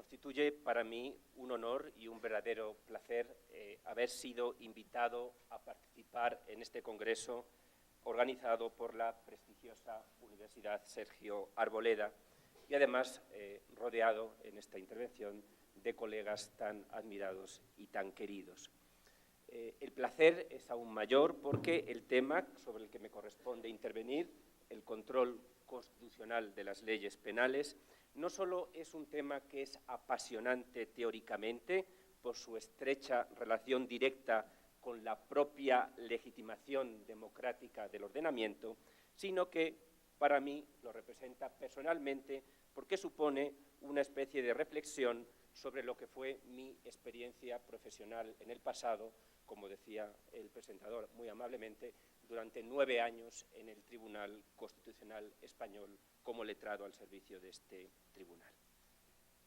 Constituye para mí un honor y un verdadero placer haber sido invitado a participar en este congreso organizado por la prestigiosa Universidad Sergio Arboleda y además rodeado en esta intervención de colegas tan admirados y tan queridos. El placer es aún mayor porque el tema sobre el que me corresponde intervenir, el control constitucional de las leyes penales, no solo es un tema que es apasionante teóricamente por su estrecha relación directa con la propia legitimación democrática del ordenamiento, sino que para mí lo representa personalmente porque supone una especie de reflexión sobre lo que fue mi experiencia profesional en el pasado, como decía el presentador muy amablemente, durante 9 años en el Tribunal Constitucional Español como letrado al servicio de este tribunal.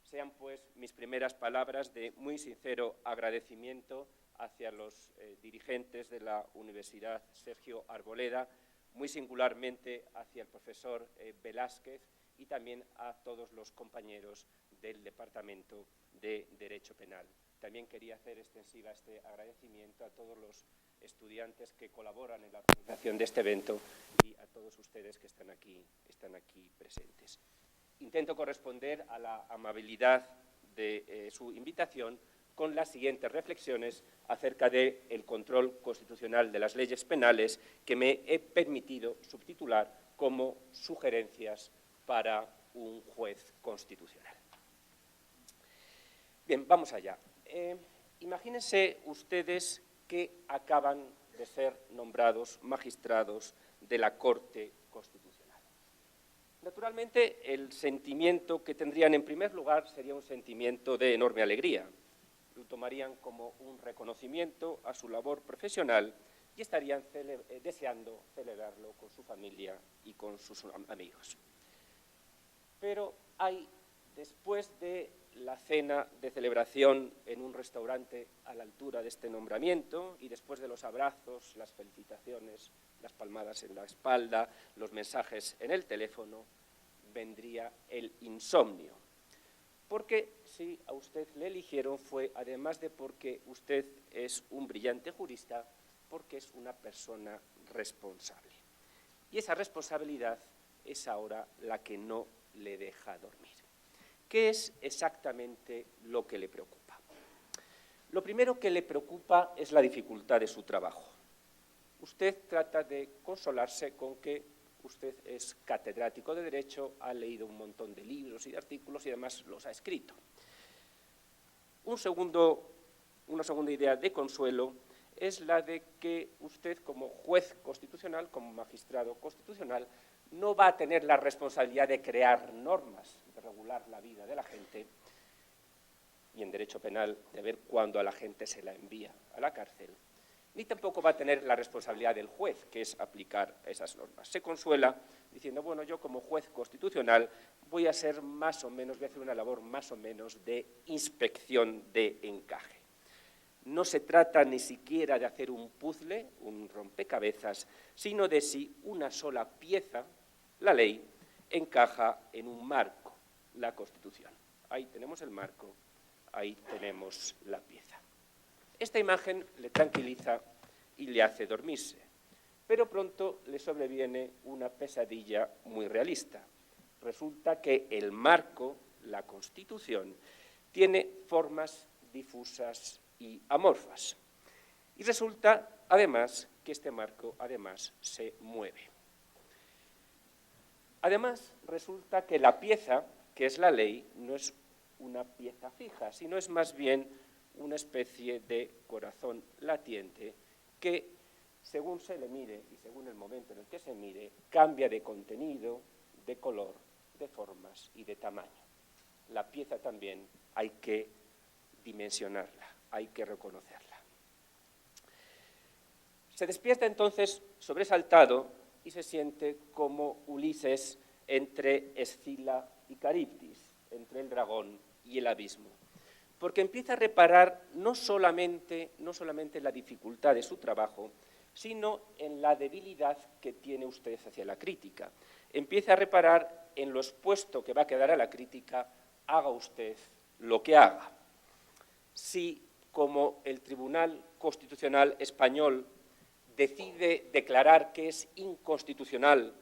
Sean, pues, mis primeras palabras de muy sincero agradecimiento hacia los dirigentes de la Universidad Sergio Arboleda, muy singularmente hacia el profesor Velázquez y también a todos los compañeros del Departamento de Derecho Penal. También quería hacer extensiva este agradecimiento a todos los estudiantes que colaboran en la organización de este evento y a todos ustedes que están aquí presentes. Intento corresponder a la amabilidad de su invitación con las siguientes reflexiones acerca del control constitucional de las leyes penales que me he permitido subtitular como sugerencias para un juez constitucional. Bien, vamos allá. Imagínense ustedes que acaban de ser nombrados magistrados de la Corte Constitucional. Naturalmente, el sentimiento que tendrían en primer lugar sería un sentimiento de enorme alegría. Lo tomarían como un reconocimiento a su labor profesional y estarían deseando celebrarlo con su familia y con sus amigos. Pero hay, después de la cena de celebración en un restaurante a la altura de este nombramiento y después de los abrazos, las felicitaciones, las palmadas en la espalda, los mensajes en el teléfono, vendría el insomnio. Porque si a usted le eligieron fue, además de porque usted es un brillante jurista, porque es una persona responsable. Y esa responsabilidad es ahora la que no le deja dormir. ¿Qué es exactamente lo que le preocupa? Lo primero que le preocupa es la dificultad de su trabajo. Usted trata de consolarse con que usted es catedrático de Derecho, ha leído un montón de libros y de artículos y además los ha escrito. Una segunda idea de consuelo es la de que usted como juez constitucional, como magistrado constitucional, no va a tener la responsabilidad de crear normas, de regular la vida de la gente, y en derecho penal de ver cuándo a la gente se la envía a la cárcel, ni tampoco va a tener la responsabilidad del juez, que es aplicar esas normas. Se consuela diciendo, bueno, yo como juez constitucional voy a hacer una labor más o menos de inspección de encaje. No se trata ni siquiera de hacer un puzzle, un rompecabezas, sino de si una sola pieza, la ley, encaja en un marco, la Constitución. Ahí tenemos el marco, ahí tenemos la pieza. Esta imagen le tranquiliza y le hace dormirse, pero pronto le sobreviene una pesadilla muy realista. Resulta que el marco, la Constitución, tiene formas difusas y amorfas. Y resulta, además, que este marco, se mueve. Además, resulta que la pieza, que es la ley, no es una pieza fija, sino es más bien una especie de corazón latiente que, según se le mire y según el momento en el que se mire, cambia de contenido, de color, de formas y de tamaño. La pieza también hay que dimensionarla, hay que reconocerla. Se despierta entonces sobresaltado y se siente como Ulises entre Escila y Caribdis, entre el dragón y el abismo, porque empieza a reparar no solamente en la dificultad de su trabajo, sino en la debilidad que tiene usted hacia la crítica. Empieza a reparar en lo expuesto que va a quedar a la crítica, haga usted lo que haga. Si, como el Tribunal Constitucional Español decide declarar que es inconstitucional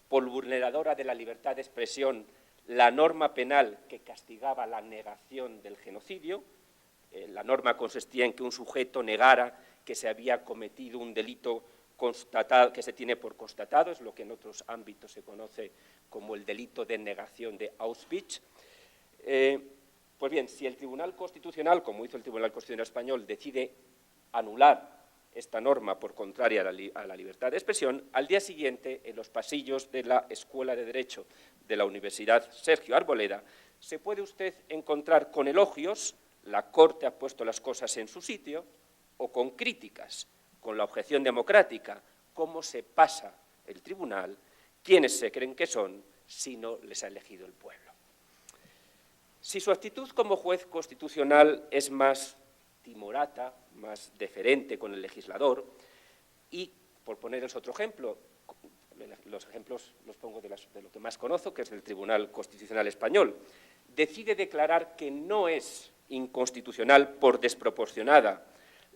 por vulneradora de la libertad de expresión la norma penal que castigaba la negación del genocidio, la norma consistía en que un sujeto negara que se había cometido un delito constatado, que se tiene por constatado, es lo que en otros ámbitos se conoce como el delito de negación de Auschwitz. Pues bien, si el Tribunal Constitucional, como hizo el Tribunal Constitucional Español, decide anular esta norma por contraria a la libertad de expresión, al día siguiente, en los pasillos de la Escuela de Derecho de la Universidad Sergio Arboleda, se puede usted encontrar con elogios, la Corte ha puesto las cosas en su sitio, o con críticas, con la objeción democrática, cómo se pasa el tribunal, quiénes se creen que son, si no les ha elegido el pueblo. Si su actitud como juez constitucional es más timorata, más deferente con el legislador, y, por ponerles otro ejemplo, los ejemplos los pongo de lo que más conozco, que es el Tribunal Constitucional Español, decide declarar que no es inconstitucional por desproporcionada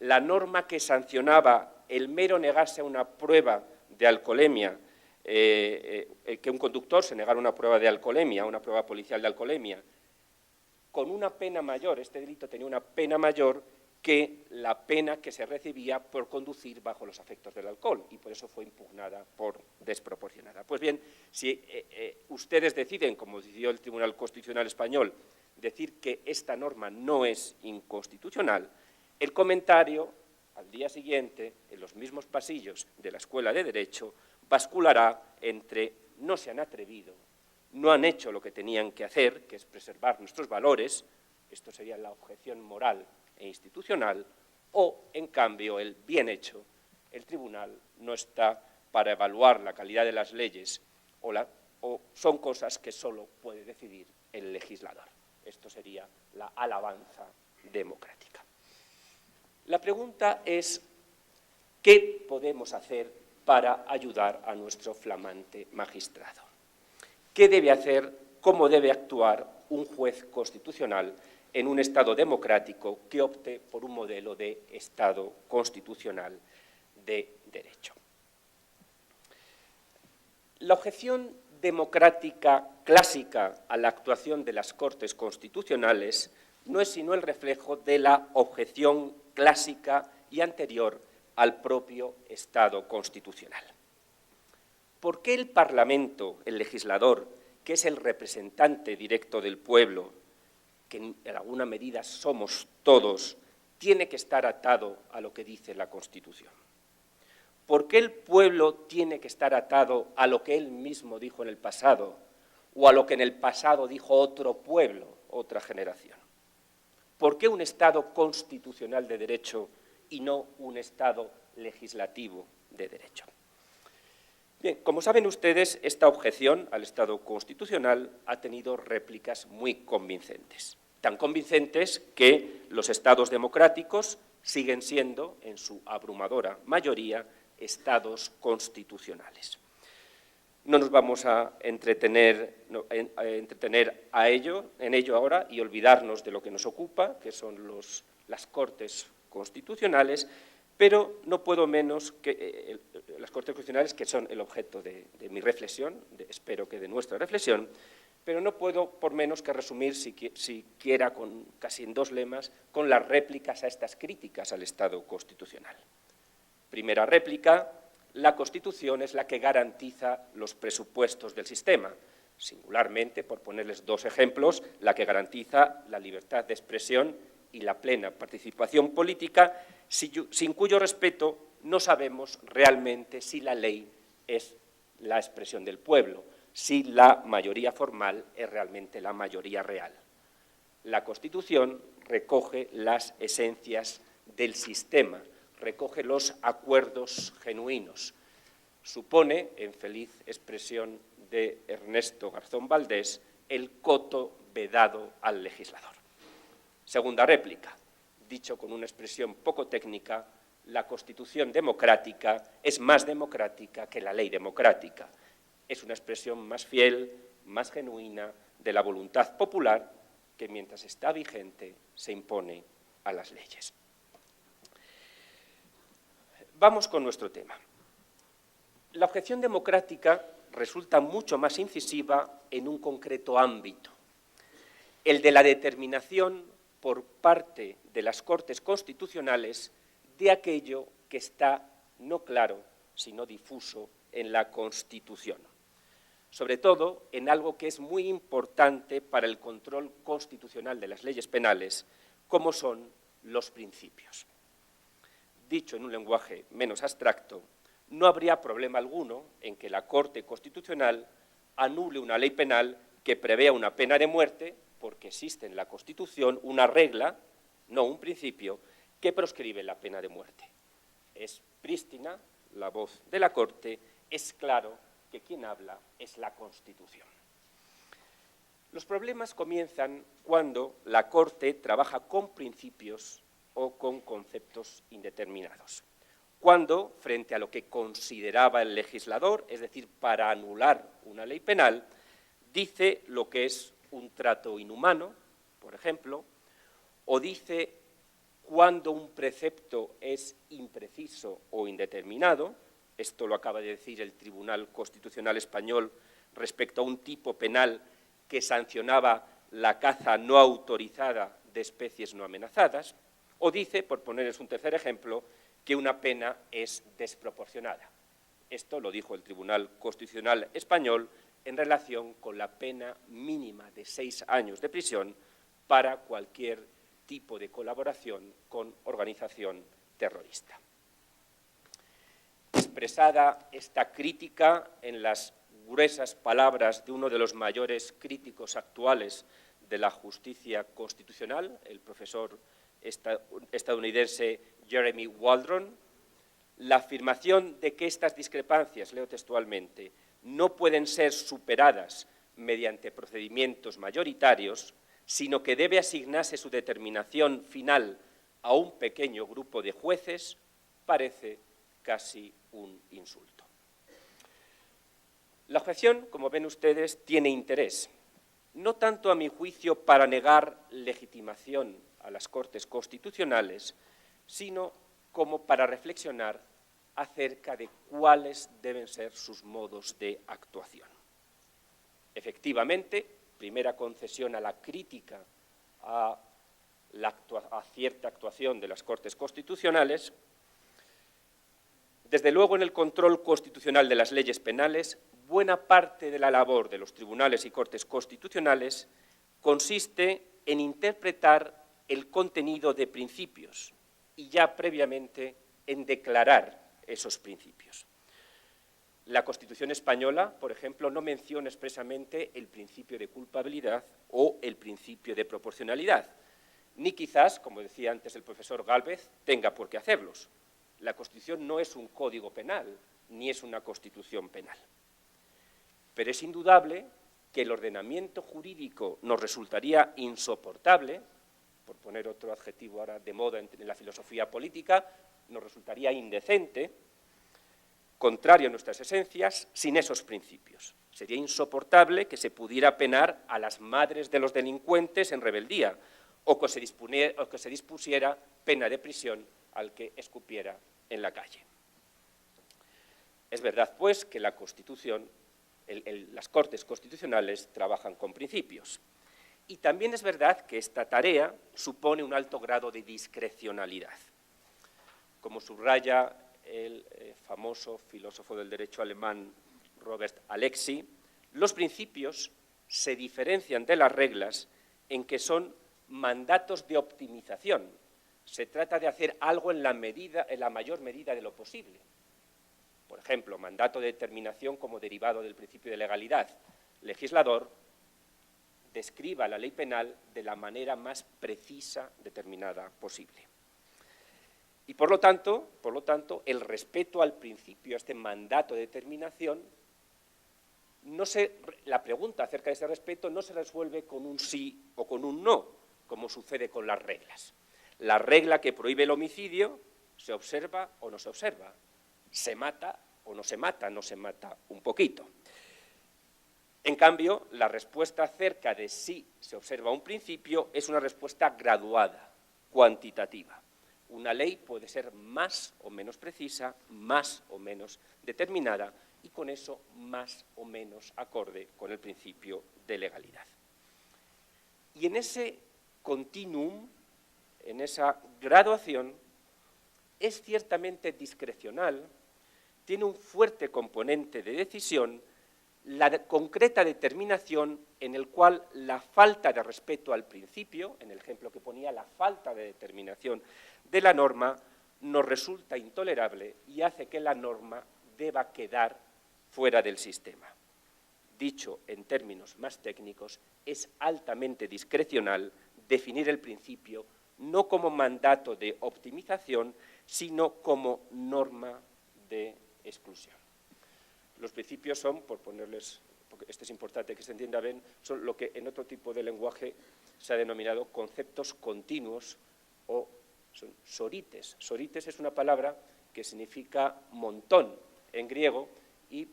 la norma que sancionaba el mero negarse a una prueba de alcoholemia, que un conductor se negara una prueba de alcoholemia, una prueba policial de alcoholemia, con una pena mayor, este delito tenía una pena mayor que la pena que se recibía por conducir bajo los efectos del alcohol, y por eso fue impugnada por desproporcionada. Pues bien, si ustedes deciden, como decidió el Tribunal Constitucional Español, decir que esta norma no es inconstitucional, el comentario, al día siguiente, en los mismos pasillos de la Escuela de Derecho, basculará entre no se han atrevido, no han hecho lo que tenían que hacer, que es preservar nuestros valores, esto sería la objeción moral e institucional, o, en cambio, el bien hecho, el tribunal no está para evaluar la calidad de las leyes o son cosas que solo puede decidir el legislador. Esto sería la alabanza democrática. La pregunta es, ¿qué podemos hacer para ayudar a nuestro flamante magistrado? ¿Qué debe hacer, cómo debe actuar un juez constitucional en un Estado democrático que opte por un modelo de Estado constitucional de derecho? La objeción democrática clásica a la actuación de las Cortes Constitucionales no es sino el reflejo de la objeción clásica y anterior al propio Estado constitucional. ¿Por qué el Parlamento, el legislador, que es el representante directo del pueblo, que en alguna medida somos todos, tiene que estar atado a lo que dice la Constitución? ¿Por qué el pueblo tiene que estar atado a lo que él mismo dijo en el pasado o a lo que en el pasado dijo otro pueblo, otra generación? ¿Por qué un Estado constitucional de derecho y no un Estado legislativo de derecho? Bien, como saben ustedes, esta objeción al Estado constitucional ha tenido réplicas muy convincentes. Tan convincentes que los Estados democráticos siguen siendo, en su abrumadora mayoría, Estados constitucionales. No nos vamos a entretener en ello ahora y olvidarnos de lo que nos ocupa, que son las Cortes Constitucionales, pero no puedo menos que las Cortes Constitucionales, que son el objeto de mi reflexión, espero que de nuestra reflexión, pero no puedo por menos que resumir, siquiera casi en dos lemas, con las réplicas a estas críticas al Estado constitucional. Primera réplica: la Constitución es la que garantiza los presupuestos del sistema, singularmente, por ponerles dos ejemplos, la que garantiza la libertad de expresión y la plena participación política, sin cuyo respeto no sabemos realmente si la ley es la expresión del pueblo, si la mayoría formal es realmente la mayoría real. La Constitución recoge las esencias del sistema, recoge los acuerdos genuinos. Supone, en feliz expresión de Ernesto Garzón Valdés, el coto vedado al legislador. Segunda réplica: dicho con una expresión poco técnica, la Constitución democrática es más democrática que la ley democrática. Es una expresión más fiel, más genuina de la voluntad popular que mientras está vigente se impone a las leyes. Vamos con nuestro tema. La objeción democrática resulta mucho más incisiva en un concreto ámbito, el de la determinación por parte de las Cortes Constitucionales de aquello que está no claro, sino difuso en la Constitución, sobre todo en algo que es muy importante para el control constitucional de las leyes penales, como son los principios. Dicho en un lenguaje menos abstracto, no habría problema alguno en que la Corte Constitucional anule una ley penal que prevea una pena de muerte, porque existe en la Constitución una regla, no un principio, que proscribe la pena de muerte. Es prístina la voz de la Corte, es claro que quien habla es la Constitución. Los problemas comienzan cuando la Corte trabaja con principios o con conceptos indeterminados. Cuando, frente a lo que consideraba el legislador, es decir, para anular una ley penal, dice lo que es un trato inhumano, por ejemplo, o dice cuando un precepto es impreciso o indeterminado. Esto lo acaba de decir el Tribunal Constitucional Español respecto a un tipo penal que sancionaba la caza no autorizada de especies no amenazadas, o dice, por ponerles un tercer ejemplo, que una pena es desproporcionada. Esto lo dijo el Tribunal Constitucional Español en relación con la pena mínima de 6 años de prisión para cualquier tipo de colaboración con organización terrorista. Expresada esta crítica en las gruesas palabras de uno de los mayores críticos actuales de la justicia constitucional, el profesor estadounidense Jeremy Waldron, la afirmación de que estas discrepancias, leo textualmente, no pueden ser superadas mediante procedimientos mayoritarios, sino que debe asignarse su determinación final a un pequeño grupo de jueces, parece casi un insulto. La objeción, como ven ustedes, tiene interés, no tanto a mi juicio para negar legitimación a las Cortes Constitucionales, sino como para reflexionar acerca de cuáles deben ser sus modos de actuación. Efectivamente, primera concesión a la crítica a cierta actuación de las Cortes Constitucionales. Desde luego, en el control constitucional de las leyes penales, buena parte de la labor de los tribunales y Cortes Constitucionales consiste en interpretar el contenido de principios y ya previamente en declarar esos principios. La Constitución española, por ejemplo, no menciona expresamente el principio de culpabilidad o el principio de proporcionalidad, ni quizás, como decía antes el profesor Gálvez, tenga por qué hacerlos. La Constitución no es un código penal, ni es una constitución penal. Pero es indudable que el ordenamiento jurídico nos resultaría insoportable, por poner otro adjetivo ahora de moda en la filosofía política, nos resultaría indecente, contrario a nuestras esencias, sin esos principios. Sería insoportable que se pudiera penar a las madres de los delincuentes en rebeldía o que se dispusiera pena de prisión al que escupiera en la calle. Es verdad, pues, que la Constitución, las Cortes Constitucionales trabajan con principios. Y también es verdad que esta tarea supone un alto grado de discrecionalidad. Como subraya el famoso filósofo del derecho alemán Robert Alexy, los principios se diferencian de las reglas en que son mandatos de optimización. Se trata de hacer algo en la mayor medida de lo posible. Por ejemplo, mandato de determinación como derivado del principio de legalidad. Legislador, describa la ley penal de la manera más precisa determinada posible. Y por lo tanto, el respeto al principio, a este mandato de determinación, la pregunta acerca de ese respeto no se resuelve con un sí o con un no, como sucede con las reglas. La regla que prohíbe el homicidio se observa o no se observa, se mata o no se mata un poquito. En cambio, la respuesta acerca de si se observa un principio es una respuesta graduada, cuantitativa. Una ley puede ser más o menos precisa, más o menos determinada y con eso más o menos acorde con el principio de legalidad. Y en ese continuum, en esa graduación, es ciertamente discrecional, tiene un fuerte componente de decisión, la concreta determinación en el cual la falta de respeto al principio, en el ejemplo que ponía, la falta de determinación de la norma, nos resulta intolerable y hace que la norma deba quedar fuera del sistema. Dicho en términos más técnicos, es altamente discrecional definir el principio no como mandato de optimización, sino como norma de exclusión. Los principios son, por ponerles, porque esto es importante que se entienda bien, son lo que en otro tipo de lenguaje se ha denominado conceptos continuos o son sorites. Sorites es una palabra que significa montón en griego y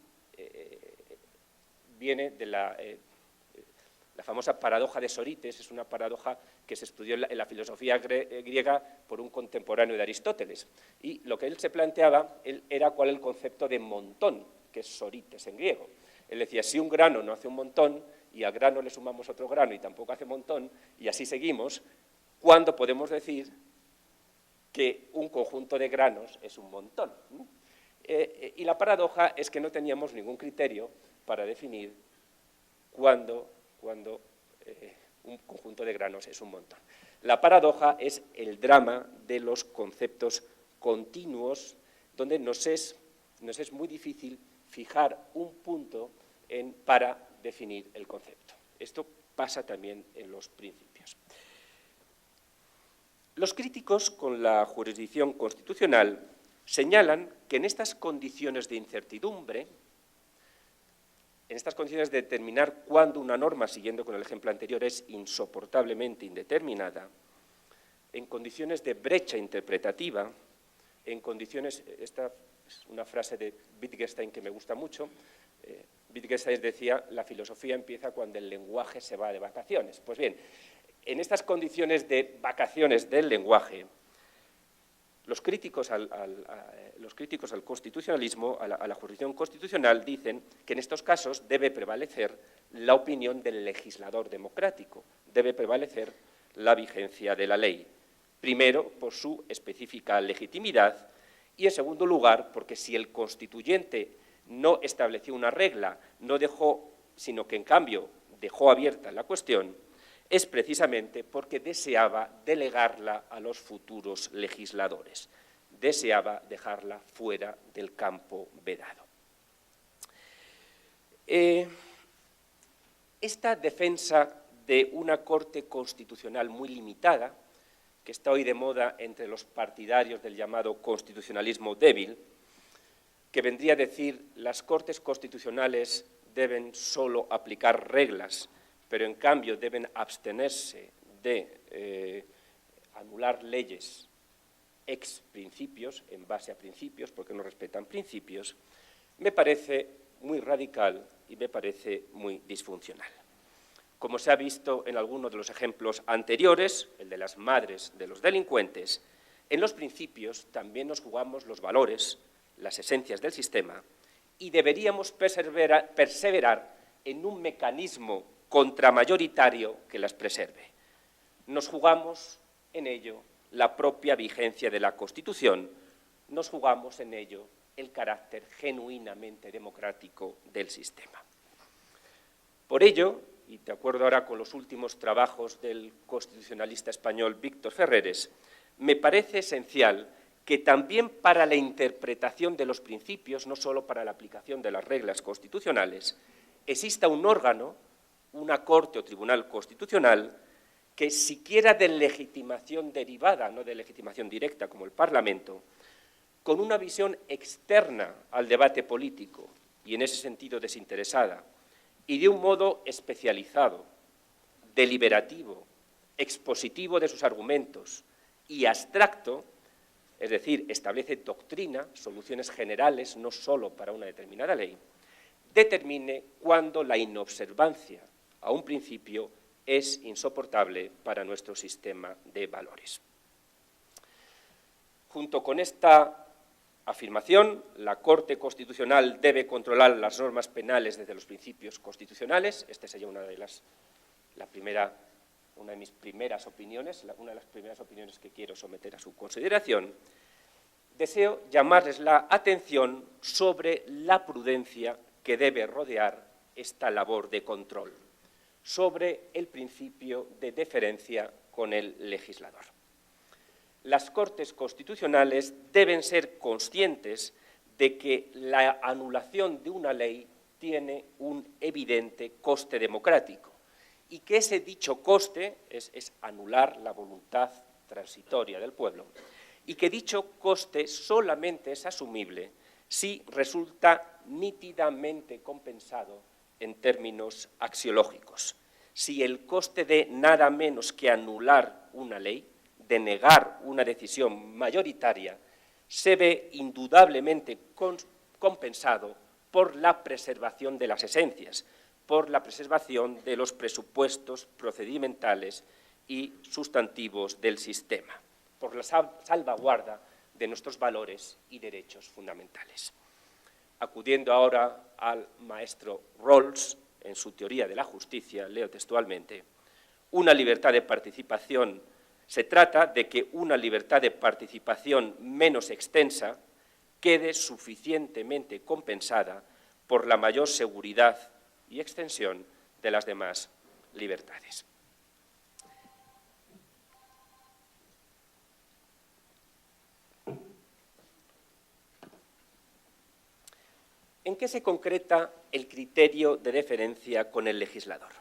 viene de la famosa paradoja de Sorites, es una paradoja que se estudió en la filosofía griega por un contemporáneo de Aristóteles. Y lo que él se planteaba era cuál es el concepto de montón, que es Sorites en griego. Él decía, si un grano no hace un montón y al grano le sumamos otro grano y tampoco hace montón, y así seguimos, ¿cuándo podemos decir que un conjunto de granos es un montón? Y la paradoja es que no teníamos ningún criterio para definir cuándo un conjunto de granos es un montón. La paradoja es el drama de los conceptos continuos, donde nos es muy difícil fijar un punto para definir el concepto. Esto pasa también en los principios. Los críticos con la jurisdicción constitucional señalan que en estas condiciones de incertidumbre, en estas condiciones de determinar cuándo una norma, siguiendo con el ejemplo anterior, es insoportablemente indeterminada, en condiciones de brecha interpretativa, en condiciones, esta es una frase de Wittgenstein que me gusta mucho, Wittgenstein decía, la filosofía empieza cuando el lenguaje se va de vacaciones. Pues bien, en estas condiciones de vacaciones del lenguaje, los críticos al constitucionalismo, a la jurisdicción constitucional, dicen que en estos casos debe prevalecer la opinión del legislador democrático, debe prevalecer la vigencia de la ley. Primero, por su específica legitimidad, y en segundo lugar, porque si el constituyente no estableció una regla, no dejó, sino que en cambio dejó abierta la cuestión, es precisamente porque deseaba delegarla a los futuros legisladores, deseaba dejarla fuera del campo vedado. Esta defensa de una Corte Constitucional muy limitada, que está hoy de moda entre los partidarios del llamado constitucionalismo débil, que vendría a decir las Cortes Constitucionales deben solo aplicar reglas, pero en cambio deben abstenerse de anular leyes ex principios, en base a principios, porque no respetan principios, me parece muy radical y me parece muy disfuncional. Como se ha visto en algunos de los ejemplos anteriores, el de las madres de los delincuentes, en los principios también nos jugamos los valores, las esencias del sistema, y deberíamos perseverar en un mecanismo contramayoritario que las preserve. Nos jugamos en ello la propia vigencia de la Constitución, nos jugamos en ello el carácter genuinamente democrático del sistema. Por ello, y de acuerdo ahora con los últimos trabajos del constitucionalista español Víctor Ferreres, me parece esencial que también para la interpretación de los principios, no solo para la aplicación de las reglas constitucionales, exista un órgano, una Corte o Tribunal Constitucional, que siquiera de legitimación derivada, no de legitimación directa como el Parlamento, con una visión externa al debate político y en ese sentido desinteresada, y de un modo especializado, deliberativo, expositivo de sus argumentos y abstracto, es decir, establece doctrina, soluciones generales, no solo para una determinada ley, determine cuándo la inobservancia a un principio es insoportable para nuestro sistema de valores. Junto con esta afirmación, la Corte Constitucional debe controlar las normas penales desde los principios constitucionales. Esta sería una de mis primeras opiniones, una de las primeras opiniones que quiero someter a su consideración. Deseo llamarles la atención sobre la prudencia que debe rodear esta labor de control, sobre el principio de deferencia con el legislador. Las Cortes Constitucionales deben ser conscientes de que la anulación de una ley tiene un evidente coste democrático y que ese dicho coste es anular la voluntad transitoria del pueblo, y que dicho coste solamente es asumible si resulta nítidamente compensado en términos axiológicos. Si el coste de nada menos que anular una ley, de negar una decisión mayoritaria, se ve indudablemente compensado por la preservación de las esencias, por la preservación de los presupuestos procedimentales y sustantivos del sistema, por la salvaguarda de nuestros valores y derechos fundamentales. Acudiendo ahora al maestro Rawls, en su teoría de la justicia, leo textualmente: una libertad de participación, se trata de que una libertad de participación menos extensa quede suficientemente compensada por la mayor seguridad y extensión de las demás libertades. ¿En qué se concreta el criterio de deferencia con el legislador?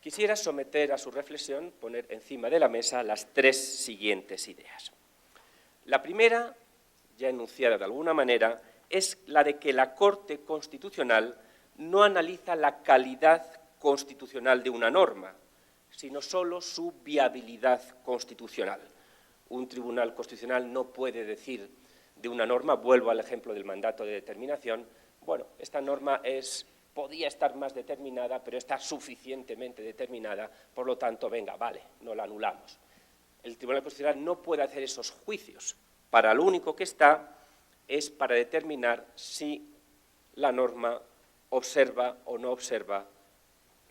Quisiera someter a su reflexión, poner encima de la mesa las tres siguientes ideas. La primera, ya enunciada de alguna manera, es la de que la Corte Constitucional no analiza la calidad constitucional de una norma, sino solo su viabilidad constitucional. Un tribunal constitucional no puede decir de una norma, vuelvo al ejemplo del mandato de determinación, bueno, esta norma podía estar más determinada, pero está suficientemente determinada, por lo tanto, venga, vale, no la anulamos. El Tribunal Constitucional no puede hacer esos juicios. Para lo único que está es para determinar si la norma observa o no observa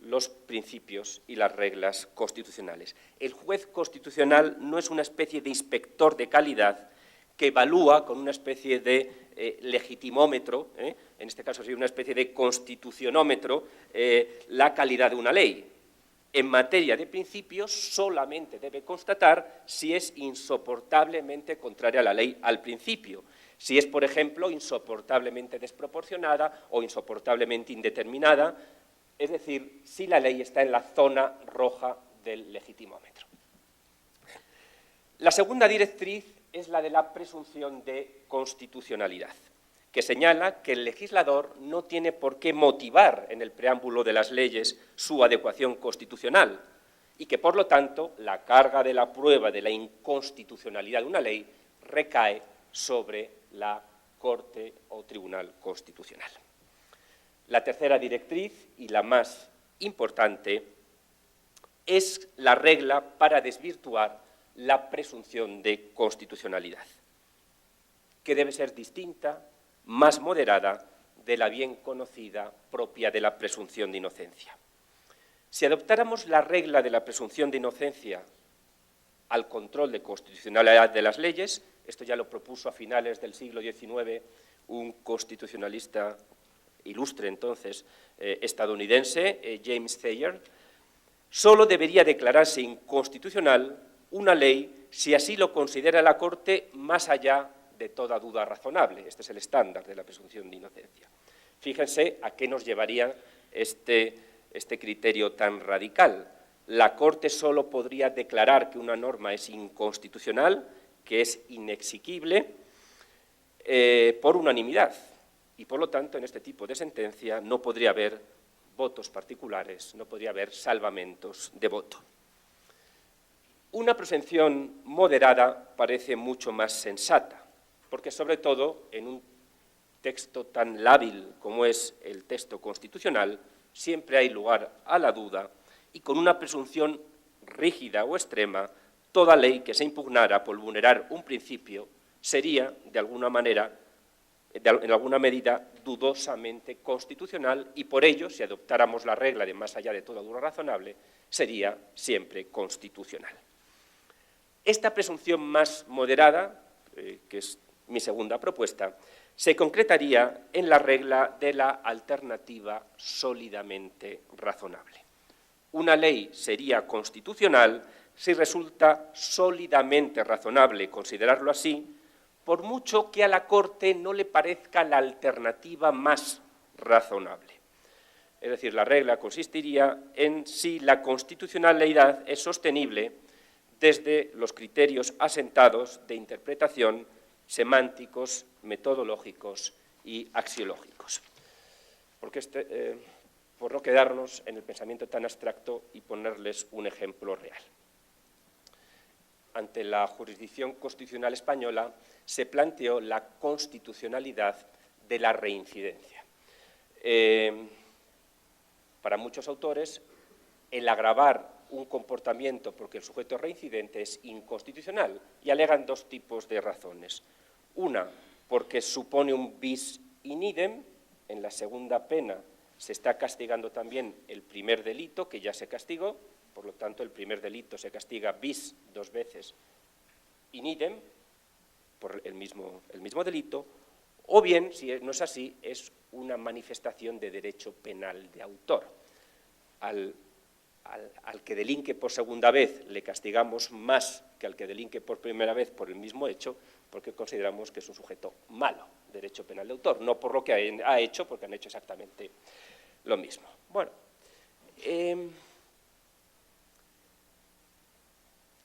los principios y las reglas constitucionales. El juez constitucional no es una especie de inspector de calidad que evalúa con una especie de legitimómetro, en este caso sería una especie de constitucionómetro, la calidad de una ley. En materia de principios solamente debe constatar si es insoportablemente contraria a la ley al principio, si es, por ejemplo, insoportablemente desproporcionada o insoportablemente indeterminada, es decir, si la ley está en la zona roja del legitimómetro. La segunda directriz es la de la presunción de constitucionalidad, que señala que el legislador no tiene por qué motivar en el preámbulo de las leyes su adecuación constitucional y que, por lo tanto, la carga de la prueba de la inconstitucionalidad de una ley recae sobre la Corte o Tribunal Constitucional. La tercera directriz, y la más importante, es la regla para desvirtuar la presunción de constitucionalidad, que debe ser distinta, más moderada, de la bien conocida propia de la presunción de inocencia. Si adoptáramos la regla de la presunción de inocencia al control de constitucionalidad de las leyes, esto ya lo propuso a finales del siglo XIX un constitucionalista ilustre entonces estadounidense, James Thayer, solo debería declararse inconstitucional una ley si así lo considera la Corte más allá de toda duda razonable. Este es el estándar de la presunción de inocencia. Fíjense a qué nos llevaría este criterio tan radical. La Corte solo podría declarar que una norma es inconstitucional, que es inexequible, por unanimidad. Y, por lo tanto, en este tipo de sentencia no podría haber votos particulares, no podría haber salvamentos de voto. Una presunción moderada parece mucho más sensata, porque, sobre todo, en un texto tan lábil como es el texto constitucional, siempre hay lugar a la duda y con una presunción rígida o extrema, toda ley que se impugnara por vulnerar un principio sería, de alguna manera, en alguna medida, dudosamente constitucional y por ello, si adoptáramos la regla de más allá de toda duda razonable, sería siempre constitucional. Esta presunción más moderada, que es mi segunda propuesta, se concretaría en la regla de la alternativa sólidamente razonable. Una ley sería constitucional si resulta sólidamente razonable considerarlo así, por mucho que a la Corte no le parezca la alternativa más razonable. Es decir, la regla consistiría en si la constitucionalidad es sostenible desde los criterios asentados de interpretación semánticos, metodológicos y axiológicos. Por no quedarnos en el pensamiento tan abstracto y ponerles un ejemplo real. Ante la jurisdicción constitucional española se planteó la constitucionalidad de la reincidencia. Para muchos autores, el agravar un comportamiento porque el sujeto es reincidente es inconstitucional y alegan dos tipos de razones. Una, porque supone un bis in idem, en la segunda pena se está castigando también el primer delito que ya se castigó, por lo tanto el primer delito se castiga bis dos veces in idem por el mismo delito, o bien, si no es así, es una manifestación de derecho penal de autor. Al que delinque por segunda vez le castigamos más que al que delinque por primera vez por el mismo hecho, porque consideramos que es un sujeto malo, derecho penal de autor, no por lo que ha hecho, porque han hecho exactamente lo mismo. Bueno,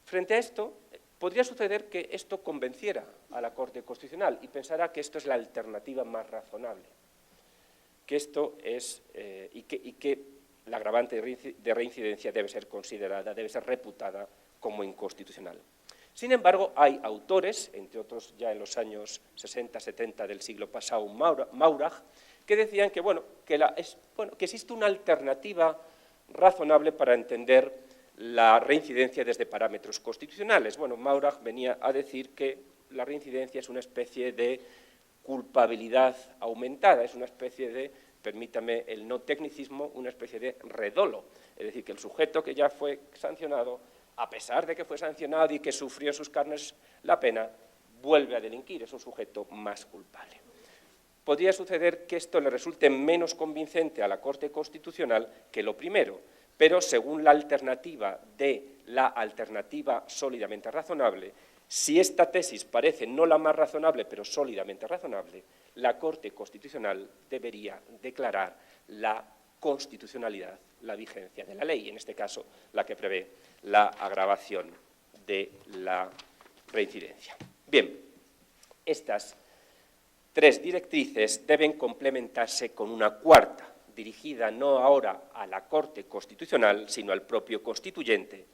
frente a esto, podría suceder que esto convenciera a la Corte Constitucional y pensara que esto es la alternativa más razonable, que esto es, y que la agravante de reincidencia debe ser considerada, debe ser reputada como inconstitucional. Sin embargo, hay autores, entre otros ya en los años 60-70 del siglo pasado, Maurach, que decían que, que existe una alternativa razonable para entender la reincidencia desde parámetros constitucionales. Bueno, Maurach venía a decir que la reincidencia es una especie de culpabilidad aumentada, es una especie de, permítame el no tecnicismo, una especie de redolo. Es decir, que el sujeto que ya fue sancionado, a pesar de que fue sancionado y que sufrió en sus carnes la pena, vuelve a delinquir, es un sujeto más culpable. Podría suceder que esto le resulte menos convincente a la Corte Constitucional que lo primero, pero según la alternativa de la alternativa sólidamente razonable, si esta tesis parece no la más razonable, pero sólidamente razonable, la Corte Constitucional debería declarar la constitucionalidad, la vigencia de la ley, en este caso la que prevé la agravación de la reincidencia. Bien, estas tres directrices deben complementarse con una cuarta, dirigida no ahora a la Corte Constitucional, sino al propio constituyente,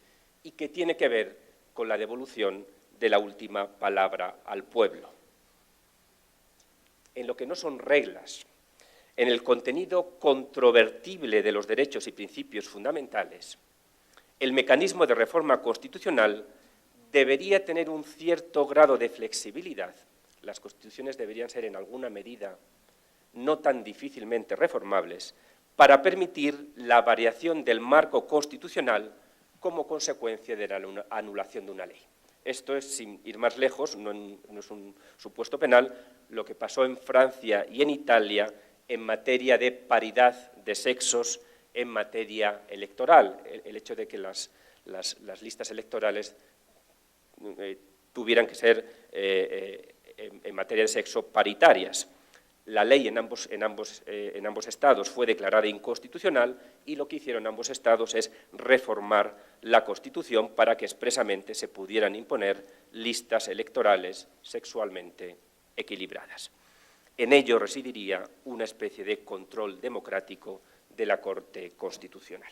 y que tiene que ver con la devolución de la última palabra al pueblo. En lo que no son reglas, en el contenido controvertible de los derechos y principios fundamentales, el mecanismo de reforma constitucional debería tener un cierto grado de flexibilidad. Las constituciones deberían ser en alguna medida no tan difícilmente reformables para permitir la variación del marco constitucional como consecuencia de la anulación de una ley. Esto es, sin ir más lejos, no es un supuesto penal, lo que pasó en Francia y en Italia en materia de paridad de sexos en materia electoral. El hecho de que las listas electorales tuvieran que ser en materia de sexo paritarias. La ley en ambos estados fue declarada inconstitucional y lo que hicieron ambos estados es reformar la Constitución para que expresamente se pudieran imponer listas electorales sexualmente equilibradas. En ello residiría una especie de control democrático de la Corte Constitucional.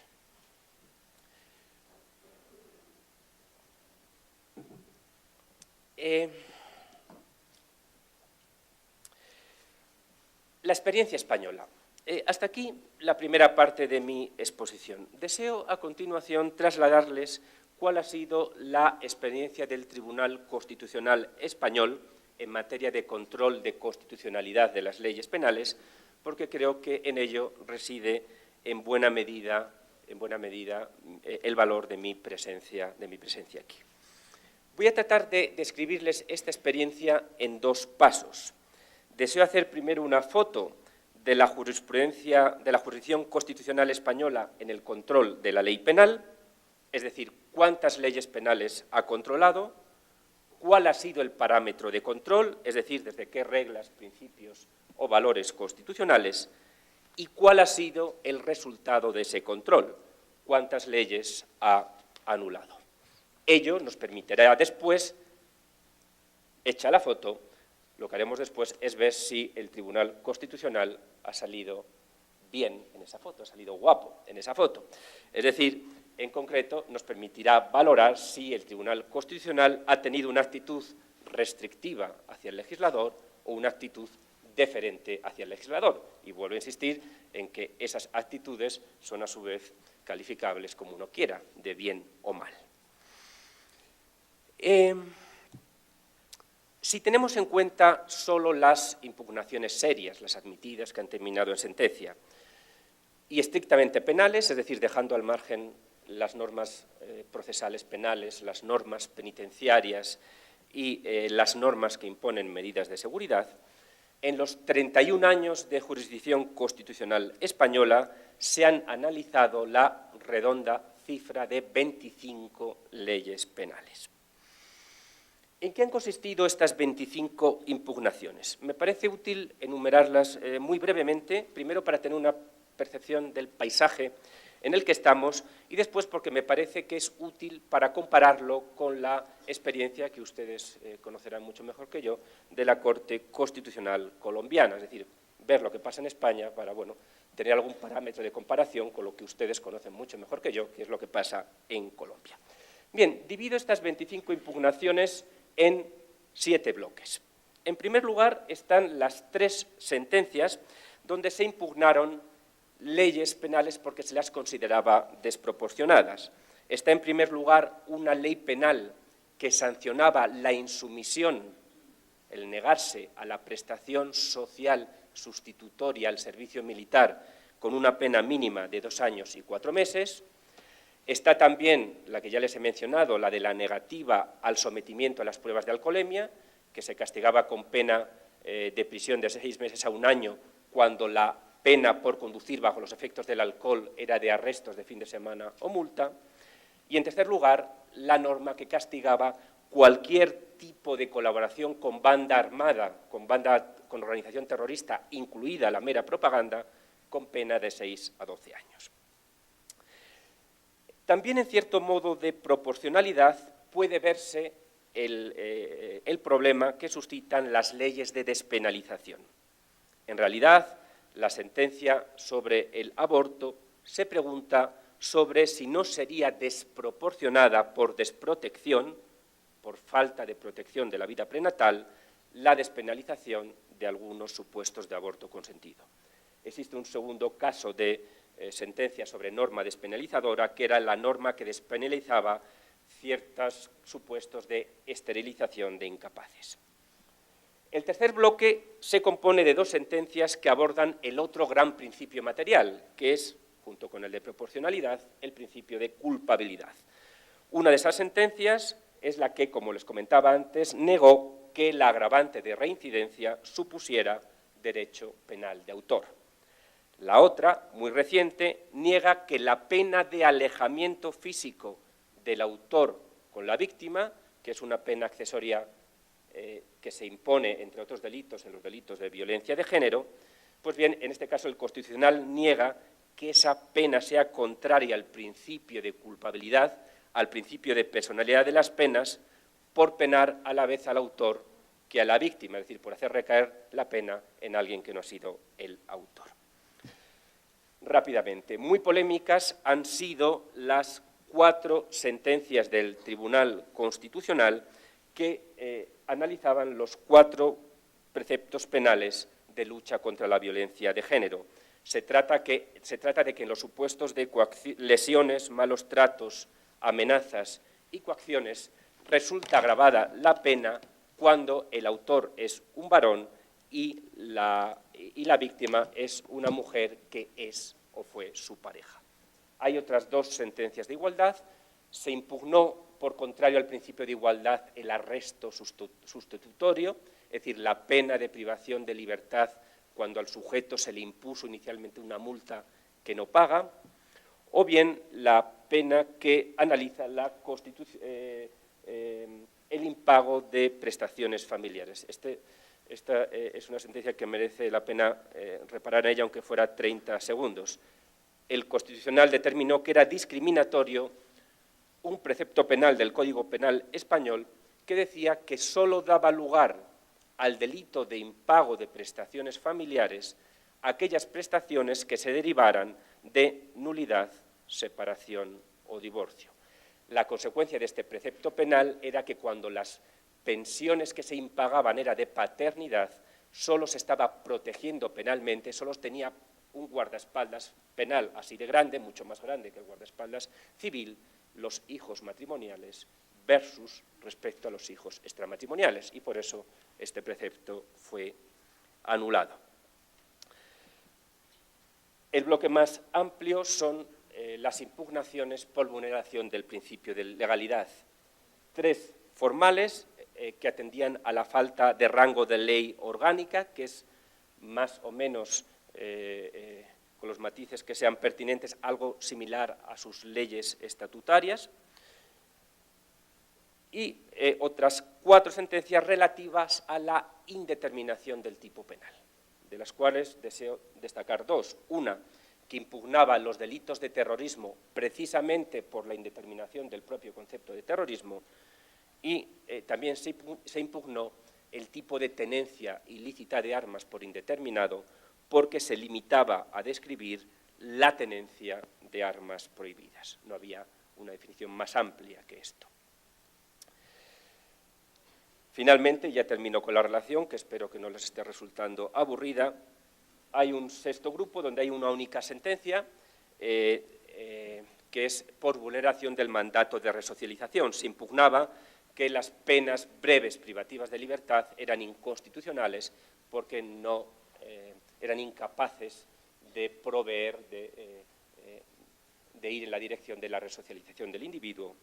La experiencia española. Hasta aquí la primera parte de mi exposición. Deseo a continuación trasladarles cuál ha sido la experiencia del Tribunal Constitucional Español en materia de control de constitucionalidad de las leyes penales, porque creo que en ello reside en buena medida el valor de mi presencia aquí. Voy a tratar de describirles esta experiencia en dos pasos. Deseo hacer primero una foto de la jurisprudencia de la jurisdicción constitucional española en el control de la ley penal, es decir, cuántas leyes penales ha controlado, cuál ha sido el parámetro de control, es decir, desde qué reglas, principios o valores constitucionales, y cuál ha sido el resultado de ese control, cuántas leyes ha anulado. Ello nos permitirá después, hecha la foto, lo que haremos después es ver si el Tribunal Constitucional ha salido bien en esa foto, ha salido guapo en esa foto. Es decir, en concreto, nos permitirá valorar si el Tribunal Constitucional ha tenido una actitud restrictiva hacia el legislador o una actitud deferente hacia el legislador. Y vuelvo a insistir en que esas actitudes son a su vez calificables como uno quiera, de bien o mal. Si tenemos en cuenta solo las impugnaciones serias, las admitidas que han terminado en sentencia, y estrictamente penales, es decir, dejando al margen las normas procesales penales, las normas penitenciarias y las normas que imponen medidas de seguridad, en los 31 años de jurisdicción constitucional española se han analizado la redonda cifra de 25 leyes penales. ¿En qué han consistido estas 25 impugnaciones? Me parece útil enumerarlas muy brevemente, primero para tener una percepción del paisaje en el que estamos y después porque me parece que es útil para compararlo con la experiencia que ustedes conocerán mucho mejor que yo de la Corte Constitucional colombiana, es decir, ver lo que pasa en España para, bueno, tener algún parámetro de comparación con lo que ustedes conocen mucho mejor que yo, que es lo que pasa en Colombia. Bien, divido estas 25 impugnaciones en 7 bloques. En primer lugar están las 3 sentencias donde se impugnaron leyes penales porque se las consideraba desproporcionadas. Está en primer lugar una ley penal que sancionaba la insumisión, el negarse a la prestación social sustitutoria al servicio militar con una pena mínima de 2 años y 4 meses. Está también la que ya les he mencionado, la de la negativa al sometimiento a las pruebas de alcoholemia, que se castigaba con pena de prisión de 6 meses a 1 año, cuando la pena por conducir bajo los efectos del alcohol era de arrestos de fin de semana o multa. Y, en tercer lugar, la norma que castigaba cualquier tipo de colaboración con banda armada, con organización terrorista, incluida la mera propaganda, con pena de 6 a 12 años. También, en cierto modo de proporcionalidad, puede verse el problema que suscitan las leyes de despenalización. En realidad, la sentencia sobre el aborto se pregunta sobre si no sería desproporcionada por desprotección, por falta de protección de la vida prenatal, la despenalización de algunos supuestos de aborto consentido. Existe un segundo caso de sentencia sobre norma despenalizadora, que era la norma que despenalizaba ciertos supuestos de esterilización de incapaces. El tercer bloque se compone de 2 sentencias que abordan el otro gran principio material, que es, junto con el de proporcionalidad, el principio de culpabilidad. Una de esas sentencias es la que, como les comentaba antes, negó que la agravante de reincidencia supusiera derecho penal de autor. La otra, muy reciente, niega que la pena de alejamiento físico del autor con la víctima, que es una pena accesoria que se impone, entre otros delitos, en los delitos de violencia de género, pues bien, en este caso el Constitucional niega que esa pena sea contraria al principio de culpabilidad, al principio de personalidad de las penas, por penar a la vez al autor que a la víctima, es decir, por hacer recaer la pena en alguien que no ha sido el autor. Rápidamente, muy polémicas han sido las 4 sentencias del Tribunal Constitucional que analizaban los 4 preceptos penales de lucha contra la violencia de género. Se trata de que en los supuestos de lesiones, malos tratos, amenazas y coacciones resulta agravada la pena cuando el autor es un varón y la víctima es una mujer que es o fue su pareja. Hay otras dos sentencias de igualdad. Se impugnó, por contrario al principio de igualdad, el arresto sustitutorio, es decir, la pena de privación de libertad cuando al sujeto se le impuso inicialmente una multa que no paga, o bien la pena que analiza el impago de prestaciones familiares. Esta es una sentencia que merece la pena reparar en ella, aunque fuera 30 segundos. El Constitucional determinó que era discriminatorio un precepto penal del Código Penal español que decía que solo daba lugar al delito de impago de prestaciones familiares aquellas prestaciones que se derivaran de nulidad, separación o divorcio. La consecuencia de este precepto penal era que cuando las pensiones que se impagaban era de paternidad, solo se estaba protegiendo penalmente, solo tenía un guardaespaldas penal así de grande, mucho más grande que el guardaespaldas civil, los hijos matrimoniales versus respecto a los hijos extramatrimoniales, y por eso este precepto fue anulado. El bloque más amplio son las impugnaciones por vulneración del principio de legalidad. 3 formales que atendían a la falta de rango de ley orgánica, que es más o menos, con los matices que sean pertinentes, algo similar a sus leyes estatutarias, y otras 4 sentencias relativas a la indeterminación del tipo penal, de las cuales deseo destacar 2. Una, que impugnaba los delitos de terrorismo precisamente por la indeterminación del propio concepto de terrorismo, y también se impugnó el tipo de tenencia ilícita de armas por indeterminado porque se limitaba a describir la tenencia de armas prohibidas. No había una definición más amplia que esto. Finalmente, ya termino con la relación, que espero que no les esté resultando aburrida. Hay un 6º grupo donde hay una única sentencia, que es por vulneración del mandato de resocialización. Se impugnaba que las penas breves privativas de libertad eran inconstitucionales porque no eran incapaces de proveer, de ir en la dirección de la resocialización del individuo.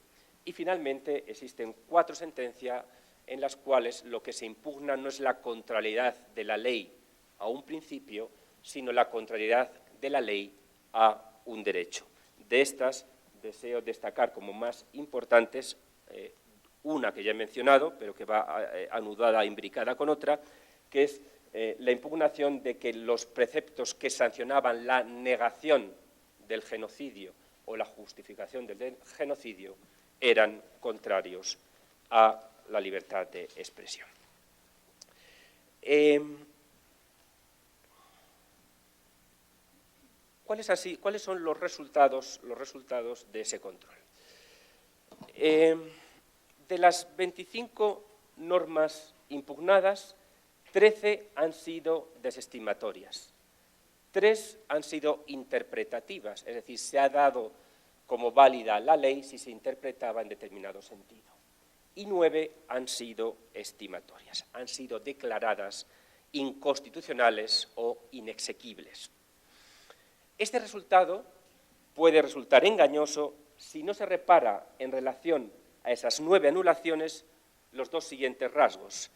Y finalmente existen 4 sentencias en las cuales lo que se impugna no es la contrariedad de la ley a un principio, sino la contrariedad de la ley a un derecho. De estas deseo destacar como más importantes una que ya he mencionado, pero que va anudada, imbricada con otra, que es la impugnación de que los preceptos que sancionaban la negación del genocidio o la justificación del genocidio eran contrarios a la libertad de expresión. ¿Cuáles son los resultados de ese control? De las 25 normas impugnadas, 13 han sido desestimatorias, 3 han sido interpretativas, es decir, se ha dado como válida la ley si se interpretaba en determinado sentido, y 9 han sido estimatorias, han sido declaradas inconstitucionales o inexequibles. Este resultado puede resultar engañoso si no se repara en relación a esas 9 anulaciones los 2 siguientes rasgos.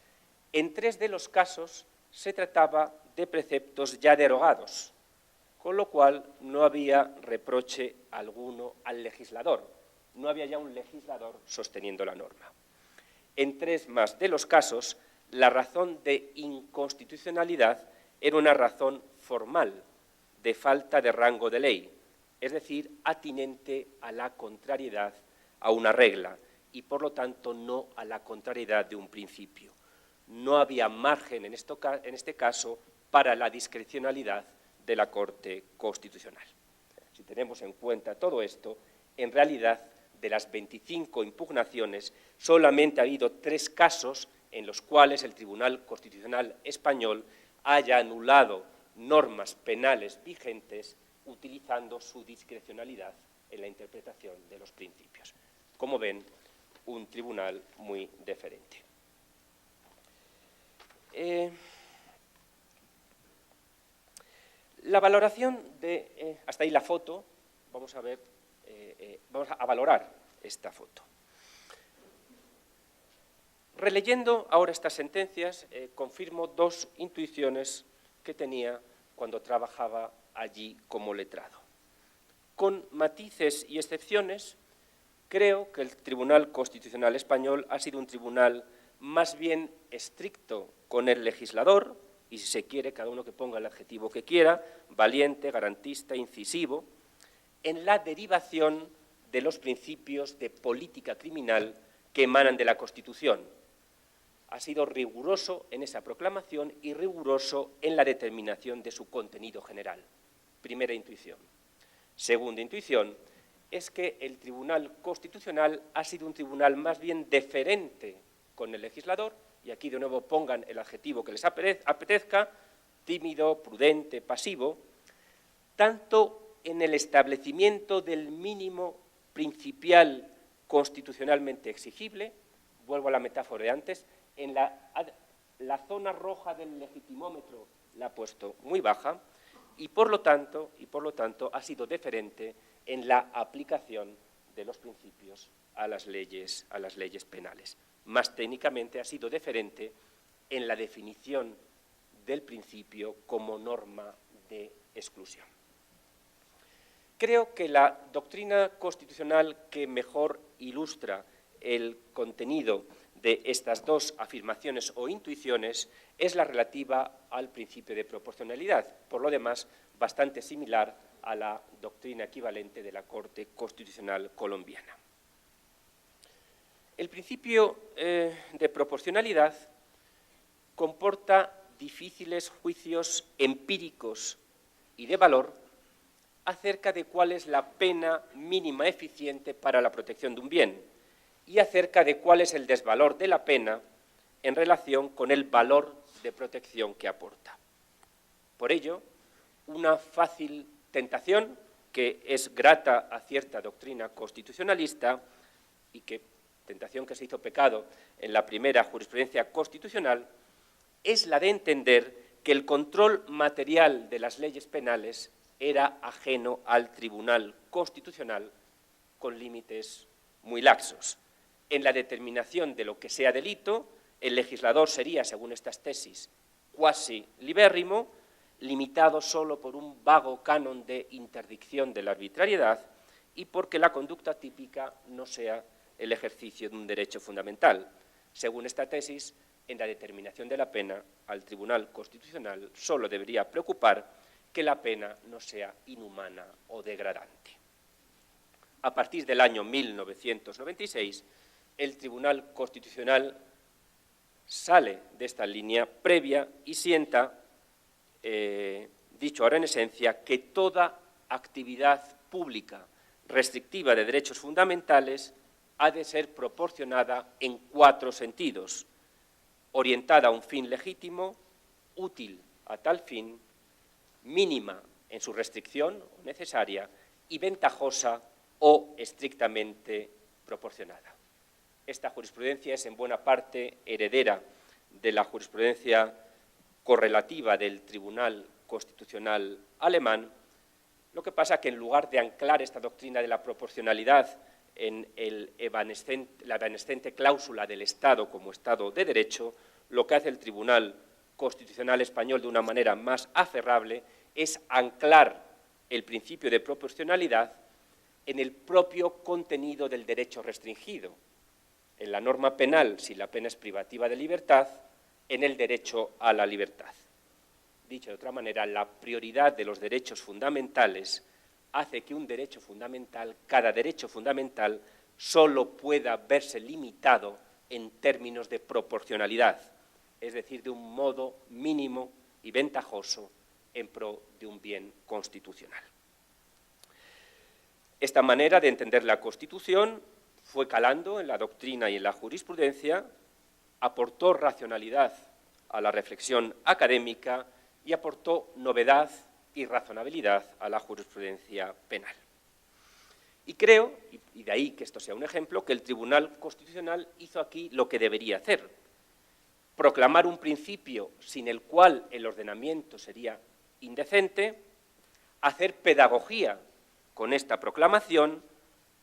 En 3 de los casos se trataba de preceptos ya derogados, con lo cual no había reproche alguno al legislador, no había ya un legislador sosteniendo la norma. En 3 más de los casos, la razón de inconstitucionalidad era una razón formal, de falta de rango de ley, es decir, atinente a la contrariedad a una regla y, por lo tanto, no a la contrariedad de un principio. No había margen en este caso para la discrecionalidad de la Corte Constitucional. Si tenemos en cuenta todo esto, en realidad, de las 25 impugnaciones, solamente ha habido 3 casos en los cuales el Tribunal Constitucional español haya anulado normas penales vigentes utilizando su discrecionalidad en la interpretación de los principios. Como ven, un tribunal muy deferente. La valoración de... hasta ahí la foto. Vamos a ver, vamos a valorar esta foto. Releyendo ahora estas sentencias, confirmo dos intuiciones que tenía cuando trabajaba allí como letrado. Con matices y excepciones, creo que el Tribunal Constitucional Español ha sido un tribunal más bien estricto con el legislador, y si se quiere, cada uno que ponga el adjetivo que quiera, valiente, garantista, incisivo, en la derivación de los principios de política criminal que emanan de la Constitución. Ha sido riguroso en esa proclamación y riguroso en la determinación de su contenido general. Primera intuición. Segunda intuición es que el Tribunal Constitucional ha sido un tribunal más bien deferente con el legislador, y aquí de nuevo pongan el adjetivo que les apetezca, tímido, prudente, pasivo, tanto en el establecimiento del mínimo principial constitucionalmente exigible, vuelvo a la metáfora de antes, en la zona roja del legitimómetro la ha puesto muy baja y por lo tanto ha sido deferente en la aplicación de los principios a las leyes penales. Más técnicamente ha sido deferente en la definición del principio como norma de exclusión. Creo que la doctrina constitucional que mejor ilustra el contenido de estas dos afirmaciones o intuiciones es la relativa al principio de proporcionalidad, por lo demás bastante similar a la doctrina equivalente de la Corte Constitucional colombiana. El principio de proporcionalidad comporta difíciles juicios empíricos y de valor acerca de cuál es la pena mínima eficiente para la protección de un bien y acerca de cuál es el desvalor de la pena en relación con el valor de protección que aporta. Por ello, una fácil tentación que es grata a cierta doctrina constitucionalista y tentación que se hizo pecado en la primera jurisprudencia constitucional, es la de entender que el control material de las leyes penales era ajeno al Tribunal Constitucional con límites muy laxos. En la determinación de lo que sea delito, el legislador sería, según estas tesis, cuasi libérrimo, limitado solo por un vago canon de interdicción de la arbitrariedad y porque la conducta típica no sea el ejercicio de un derecho fundamental. Según esta tesis, en la determinación de la pena, al Tribunal Constitucional solo debería preocupar que la pena no sea inhumana o degradante. A partir del año 1996, el Tribunal Constitucional sale de esta línea previa y sienta, dicho ahora en esencia, que toda actividad pública restrictiva de derechos fundamentales ha de ser proporcionada en 4 sentidos: orientada a un fin legítimo, útil a tal fin, mínima en su restricción o necesaria y ventajosa o estrictamente proporcionada. Esta jurisprudencia es en buena parte heredera de la jurisprudencia correlativa del Tribunal Constitucional alemán, lo que pasa que en lugar de anclar esta doctrina de la proporcionalidad en la evanescente cláusula del Estado como Estado de Derecho, lo que hace el Tribunal Constitucional español de una manera más aferrable es anclar el principio de proporcionalidad en el propio contenido del derecho restringido, en la norma penal si la pena es privativa de libertad, en el derecho a la libertad. Dicho de otra manera, la prioridad de los derechos fundamentales hace que un derecho fundamental, cada derecho fundamental, solo pueda verse limitado en términos de proporcionalidad, es decir, de un modo mínimo y ventajoso en pro de un bien constitucional. Esta manera de entender la Constitución fue calando en la doctrina y en la jurisprudencia, aportó racionalidad a la reflexión académica y aportó novedad y razonabilidad a la jurisprudencia penal. Y creo, y de ahí que esto sea un ejemplo, que el Tribunal Constitucional hizo aquí lo que debería hacer: proclamar un principio sin el cual el ordenamiento sería indecente, hacer pedagogía con esta proclamación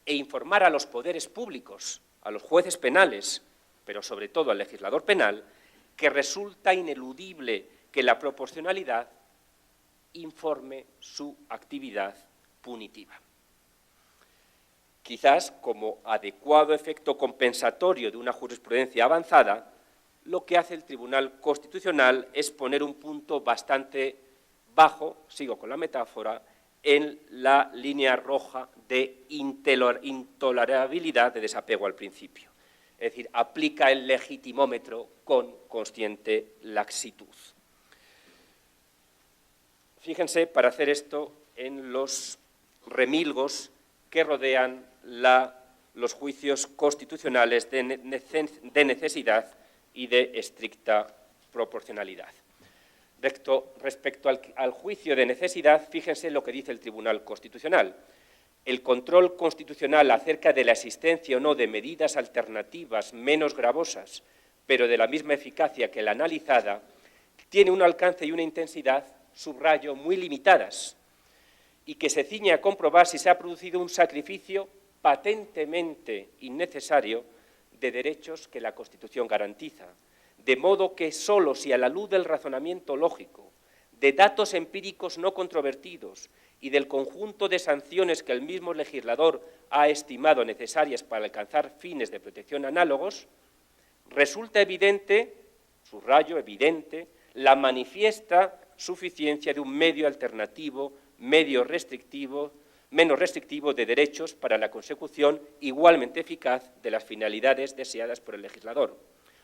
e informar a los poderes públicos, a los jueces penales, pero sobre todo al legislador penal, que resulta ineludible que la proporcionalidad informe su actividad punitiva. Quizás, como adecuado efecto compensatorio de una jurisprudencia avanzada, lo que hace el Tribunal Constitucional es poner un punto bastante bajo, sigo con la metáfora, en la línea roja de intolerabilidad de desapego al principio. Es decir, aplica el legitimómetro con consciente laxitud. Fíjense, para hacer esto, en los remilgos que rodean los juicios constitucionales de necesidad y de estricta proporcionalidad. Respecto al juicio de necesidad, fíjense lo que dice el Tribunal Constitucional. El control constitucional acerca de la existencia o no de medidas alternativas menos gravosas, pero de la misma eficacia que la analizada, tiene un alcance y una intensidad, subrayo, muy limitadas, y que se ciñe a comprobar si se ha producido un sacrificio patentemente innecesario de derechos que la Constitución garantiza, de modo que solo si a la luz del razonamiento lógico, de datos empíricos no controvertidos y del conjunto de sanciones que el mismo legislador ha estimado necesarias para alcanzar fines de protección análogos, resulta evidente, subrayo, evidente, la manifiesta suficiencia de un medio alternativo, menos restrictivo de derechos para la consecución igualmente eficaz de las finalidades deseadas por el legislador.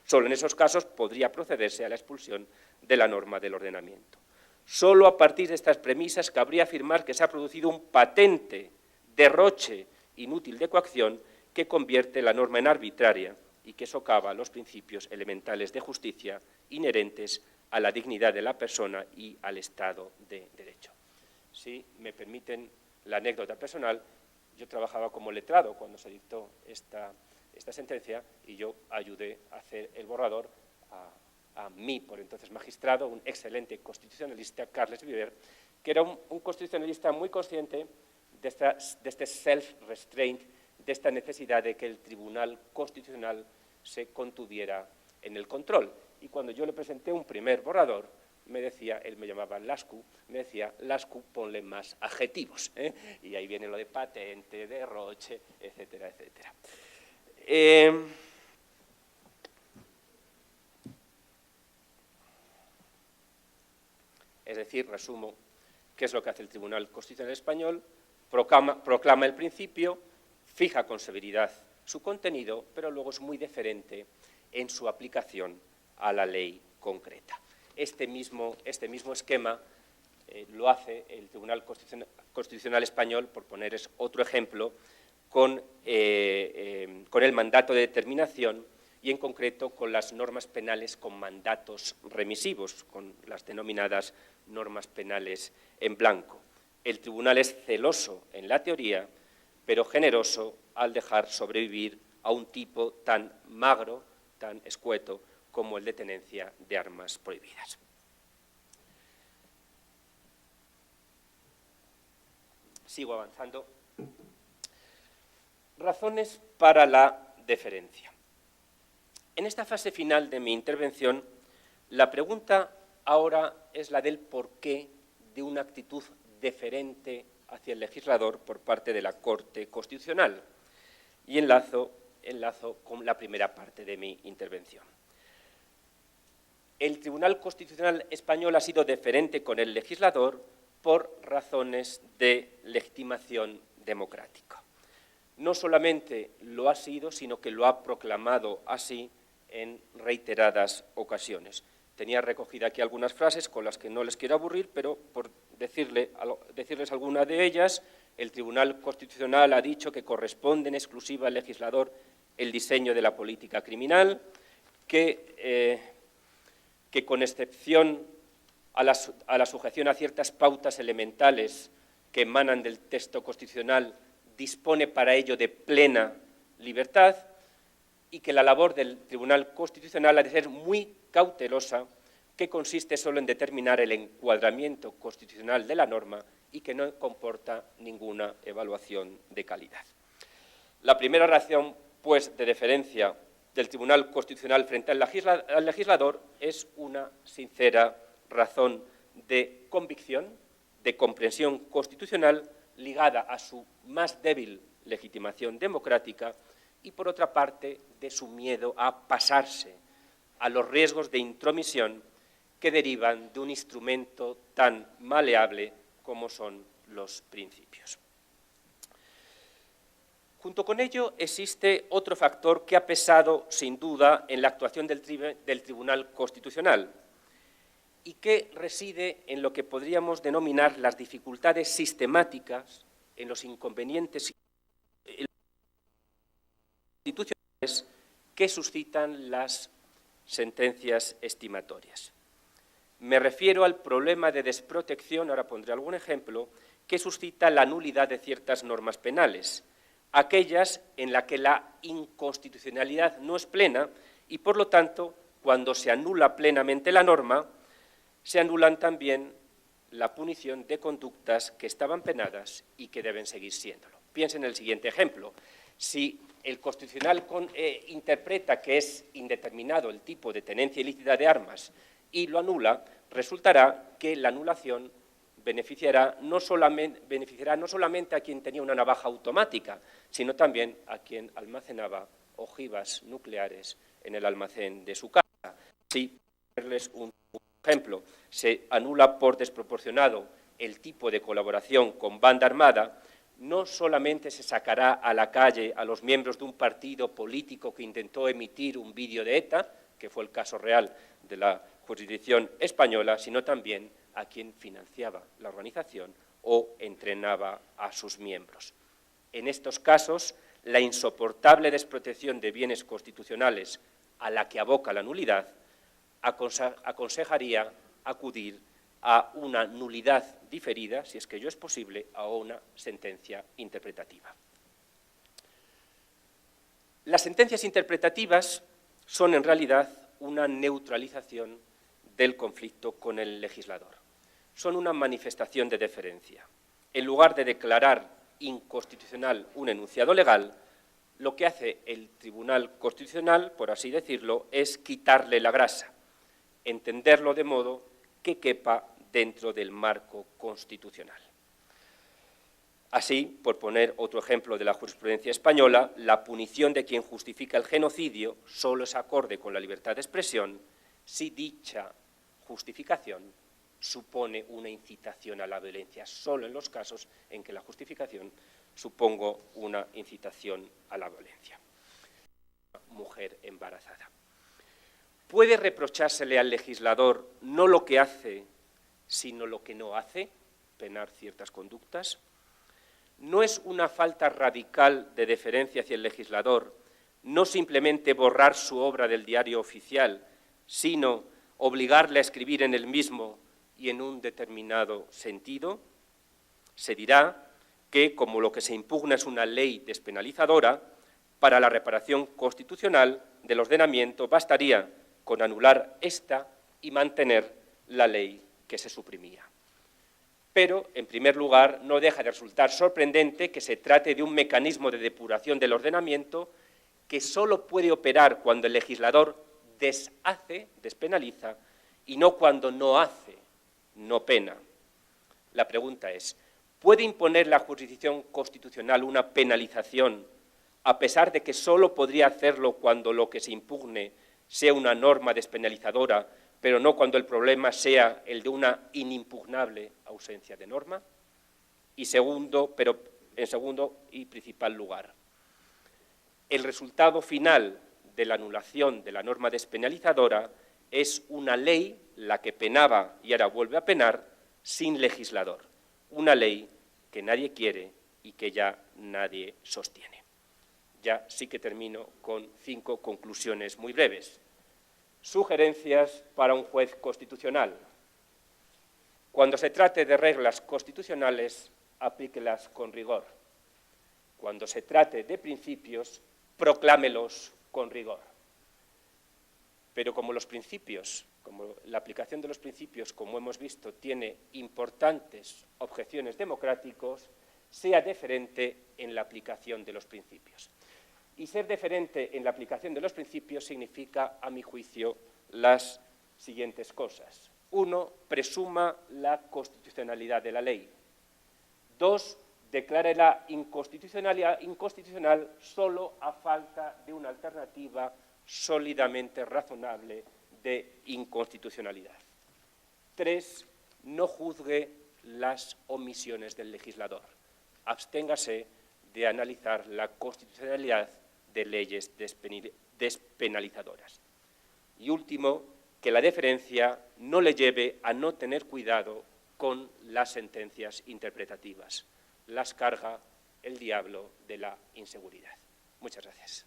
Solo en esos casos podría procederse a la expulsión de la norma del ordenamiento. Solo a partir de estas premisas cabría afirmar que se ha producido un patente derroche inútil de coacción que convierte la norma en arbitraria y que socava los principios elementales de justicia inherentes a la dignidad de la persona y al Estado de Derecho. Si me permiten la anécdota personal, yo trabajaba como letrado cuando se dictó esta sentencia y yo ayudé a hacer el borrador a mí, por entonces magistrado, un excelente constitucionalista, Carles Viver, que era un constitucionalista muy consciente de este self-restraint, de esta necesidad de que el Tribunal Constitucional se contuviera en el control. Y cuando yo le presenté un primer borrador, me decía, él me llamaba Lascu, me decía, Lascu, ponle más adjetivos, ¿eh? Y ahí viene lo de patente, derroche, etcétera, etcétera. Es decir, resumo, ¿qué es lo que hace el Tribunal Constitucional Español? Proclama el principio, fija con severidad su contenido, pero luego es muy deferente en su aplicación a la ley concreta. Este mismo esquema lo hace el Tribunal Constitucional Español, por ponerles otro ejemplo, con el mandato de determinación y, en concreto, con las normas penales con mandatos remisivos, con las denominadas normas penales en blanco. El tribunal es celoso en la teoría, pero generoso al dejar sobrevivir a un tipo tan magro, tan escueto, como el de tenencia de armas prohibidas. Sigo avanzando. Razones para la deferencia. En esta fase final de mi intervención, la pregunta ahora es la del porqué de una actitud deferente hacia el legislador por parte de la Corte Constitucional. Y enlazo con la primera parte de mi intervención. El Tribunal Constitucional Español ha sido deferente con el legislador por razones de legitimación democrática. No solamente lo ha sido, sino que lo ha proclamado así en reiteradas ocasiones. Tenía recogida aquí algunas frases con las que no les quiero aburrir, pero por decirles alguna de ellas, el Tribunal Constitucional ha dicho que corresponde en exclusiva al legislador el diseño de la política criminal, que con excepción a la sujeción a ciertas pautas elementales que emanan del texto constitucional, dispone para ello de plena libertad, y que la labor del Tribunal Constitucional ha de ser muy cautelosa, que consiste solo en determinar el encuadramiento constitucional de la norma y que no comporta ninguna evaluación de calidad. La primera razón, pues, de deferencia del Tribunal Constitucional frente al legislador es una sincera razón de convicción, de comprensión constitucional, ligada a su más débil legitimación democrática y, por otra parte, de su miedo a pasarse a los riesgos de intromisión que derivan de un instrumento tan maleable como son los principios. Junto con ello, existe otro factor que ha pesado, sin duda, en la actuación del Tribunal Constitucional y que reside en lo que podríamos denominar las dificultades sistemáticas, en los inconvenientes institucionales que suscitan las sentencias estimatorias. Me refiero al problema de desprotección, ahora pondré algún ejemplo, que suscita la nulidad de ciertas normas penales, aquellas en las que la inconstitucionalidad no es plena y, por lo tanto, cuando se anula plenamente la norma, se anulan también la punición de conductas que estaban penadas y que deben seguir siéndolo. Piensen en el siguiente ejemplo. Si el Constitucional interpreta que es indeterminado el tipo de tenencia ilícita de armas y lo anula, resultará que la anulación beneficiará no solamente a quien tenía una navaja automática, sino también a quien almacenaba ojivas nucleares en el almacén de su casa. Si, para ponerles un ejemplo, se anula por desproporcionado el tipo de colaboración con banda armada, no solamente se sacará a la calle a los miembros de un partido político que intentó emitir un vídeo de ETA, que fue el caso real de la jurisdicción española, sino también a quien financiaba la organización o entrenaba a sus miembros. En estos casos, la insoportable desprotección de bienes constitucionales a la que aboca la nulidad aconsejaría acudir a una nulidad diferida, si es que ello es posible, a una sentencia interpretativa. Las sentencias interpretativas son, en realidad, una neutralización del conflicto con el legislador. Son una manifestación de deferencia. En lugar de declarar inconstitucional un enunciado legal, lo que hace el Tribunal Constitucional, por así decirlo, es quitarle la grasa, entenderlo de modo que quepa dentro del marco constitucional. Así, por poner otro ejemplo de la jurisprudencia española, la punición de quien justifica el genocidio solo es acorde con la libertad de expresión si dicha justificación supone una incitación a la violencia, solo en los casos en que la justificación suponga una incitación a la violencia. Mujer embarazada. ¿Puede reprochársele al legislador no lo que hace, sino lo que no hace, penar ciertas conductas? ¿No es una falta radical de deferencia hacia el legislador no simplemente borrar su obra del diario oficial, sino obligarle a escribir en el mismo y en un determinado sentido? Se dirá que, como lo que se impugna es una ley despenalizadora, para la reparación constitucional del ordenamiento bastaría con anular esta y mantener la ley que se suprimía. Pero, en primer lugar, no deja de resultar sorprendente que se trate de un mecanismo de depuración del ordenamiento que solo puede operar cuando el legislador deshace, despenaliza, y no cuando no hace, no pena. La pregunta es, ¿puede imponer la jurisdicción constitucional una penalización a pesar de que solo podría hacerlo cuando lo que se impugne sea una norma despenalizadora, pero no cuando el problema sea el de una inimpugnable ausencia de norma? Y en segundo y principal lugar, el resultado final de la anulación de la norma despenalizadora es una ley, la que penaba y ahora vuelve a penar, sin legislador. Una ley que nadie quiere y que ya nadie sostiene. Ya sí que termino con 5 conclusiones muy breves. Sugerencias para un juez constitucional. Cuando se trate de reglas constitucionales, aplíquelas con rigor. Cuando se trate de principios, proclámelos con rigor. Pero como los principios, como la aplicación de los principios, como hemos visto, tiene importantes objeciones democráticas, sea deferente en la aplicación de los principios. Y ser deferente en la aplicación de los principios significa, a mi juicio, las siguientes cosas. 1, presuma la constitucionalidad de la ley. 2, declárela inconstitucional solo a falta de una alternativa sólidamente razonable de inconstitucionalidad. 3, no juzgue las omisiones del legislador. Absténgase de analizar la constitucionalidad de leyes despenalizadoras. Y último, que la deferencia no le lleve a no tener cuidado con las sentencias interpretativas. Las carga el diablo de la inseguridad. Muchas gracias.